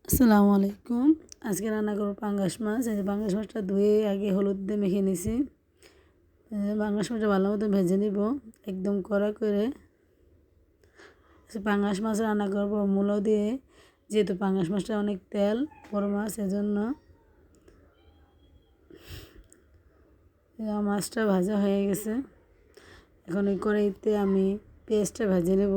আসসালামু আলাইকুম। আজকে রান্না করব পাঙ্গাস মাছ। এই যে পাঙ্গাস মাছটা ধুয়ে আগে হলুদ দিয়ে মেখে নিছি। পাঙ্গাস মাছটা ভালো মতো ভেজে নিব একদম কড়া করে। পাঙ্গাস মাছ রান্না করব মূলো দিয়ে, যেহেতু পাঙ্গাস মাছটা অনেক তেল, বড় মাছ, এজন্য। মাছটা ভাজা হয়ে গেছে। এখন ওই কড়াইতে আমি পেঁয়াজটা ভেজে নেব।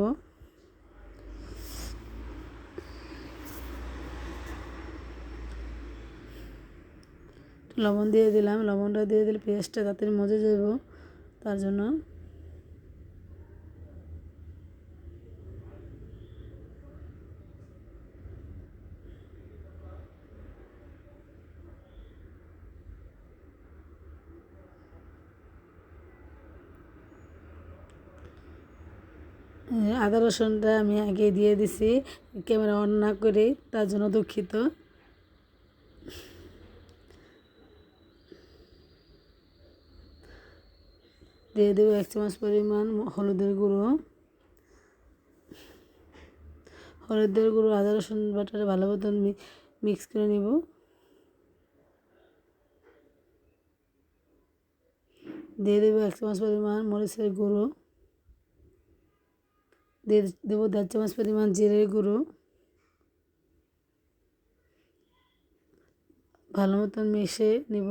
লবণ দিয়ে দিলাম, লবণটা দিয়ে দিলে পেঁয়াজটা তাড়াতাড়ি মজে যাব, তার জন্য। আদা রসুনটা আমি আগে দিয়ে দিছি, ক্যামেরা অন না করে, তার জন্য দুঃখিত। দিয়ে দেবো 1 চামচ পরিমাণ হলুদের গুঁড়ো। হলুদের গুঁড়ো আদা রসুন বাটাটা ভালো মতন মিক্স করে নিব। দিয়ে দেবো 1 চামচ পরিমাণ মরিচের গুঁড়ো। দিয়ে দেবো 1.5 চামচ পরিমাণ জিরের গুঁড়ো। ভালো মতন মিশিয়ে নিব।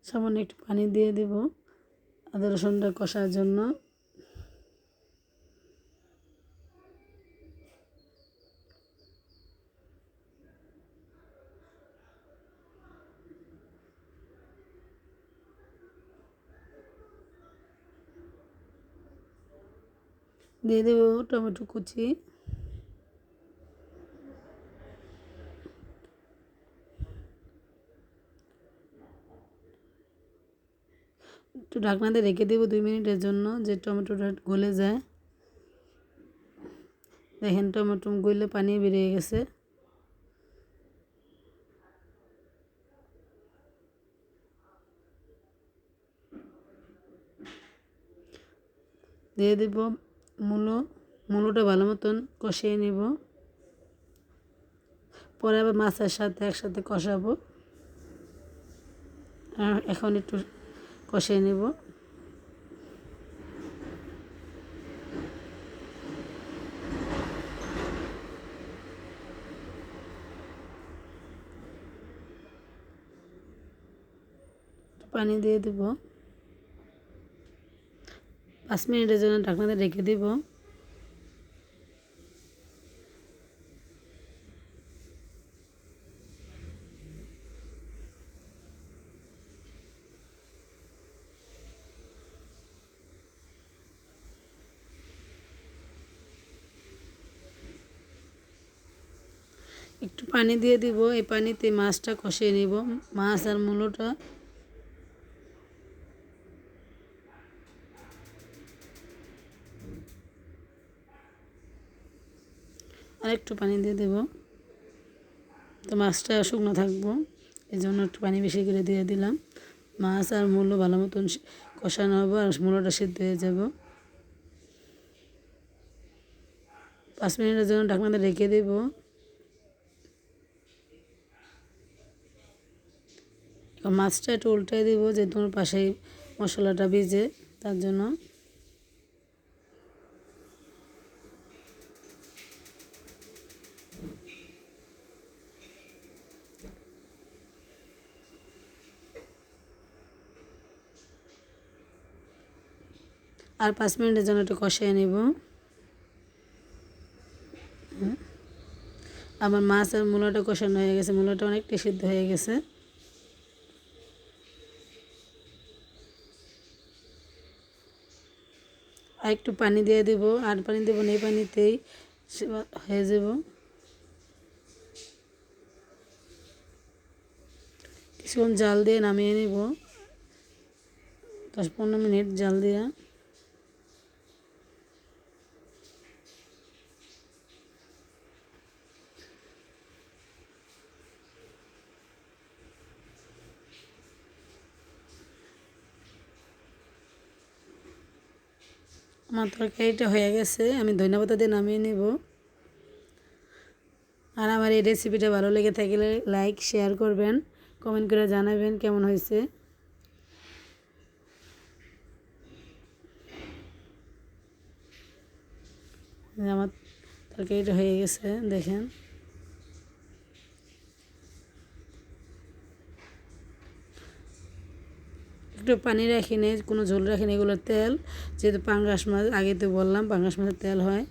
সামান্য একটু পানি দিয়ে দেব আদা রসুনটা কষার জন্য। দিয়ে দেবো টমেটো কুচি। একটু ঢাকনা দিয়ে রেখে দেবো 2 মিনিটের জন্য, যে টমেটোটা গলে যায়। দেখেন টমেটো গলে পানি বেরিয়ে গেছে। দিয়ে দেব মূলোটা ভালো মতন কষিয়ে নেব। পরে আবার মাছের সাথে একসাথে কষাবো। এখন একটু কষিয়ে নেব। পানি দিয়ে দেব। 5 মিনিটের জন্য ঢাকনাতে রেখে দেব। একটু পানি দিয়ে দিব। এই পানিতে মাছটা কষিয়ে নেব, মাছ আর মূলোটা। আর একটু পানি দিয়ে দেব, তো মাছটা শুকনো থাকবো, এই জন্য একটু পানি বেশি করে দিয়ে দিলাম। মাছ আর মূলো ভালো মতন কষানো হবে আর মূলোটা সিদ্ধ হয়ে যাব। 5 মিনিটের জন্য ঢাকনাতে রেখে দেব। মাছটা একটু উল্টাই দেবো, যে তোমার পাশেই মশলাটা ভিজে, তার জন্য। আর 5 মিনিটের জন্য একটু কষিয়ে নেব। আমার মাছ আর মূলাটা কষানো হয়ে গেছে, মূলাটা অনেকটা সিদ্ধ হয়ে গেছে। আর একটু পানি দিয়ে দেব, আর পানি দেবো না, এই পানিতেই হয়ে যাব। কিছুক্ষণ জাল দিয়ে নামিয়ে নেব, 10-15 মিনিট জাল দিয়ে। আমার তরকারিটা হয়ে গেছে, আমি ধন্যবাদ দিয়ে নামিয়ে নেব। আর আমার এই রেসিপিটা ভালো লেগে থাকলে লাইক শেয়ার করবেন, কমেন্ট করে জানাবেন কেমন হয়েছে। আমার তরকারিটা হয়ে গেছে, দেখেন। একটু পানি রাখিনি, কোনো ঝোল রাখিনি, এগুলো তেল, যেহেতু পাঙ্গাস মাছ, আগে তো বললাম পাঙ্গাস মাছের তেল হয়।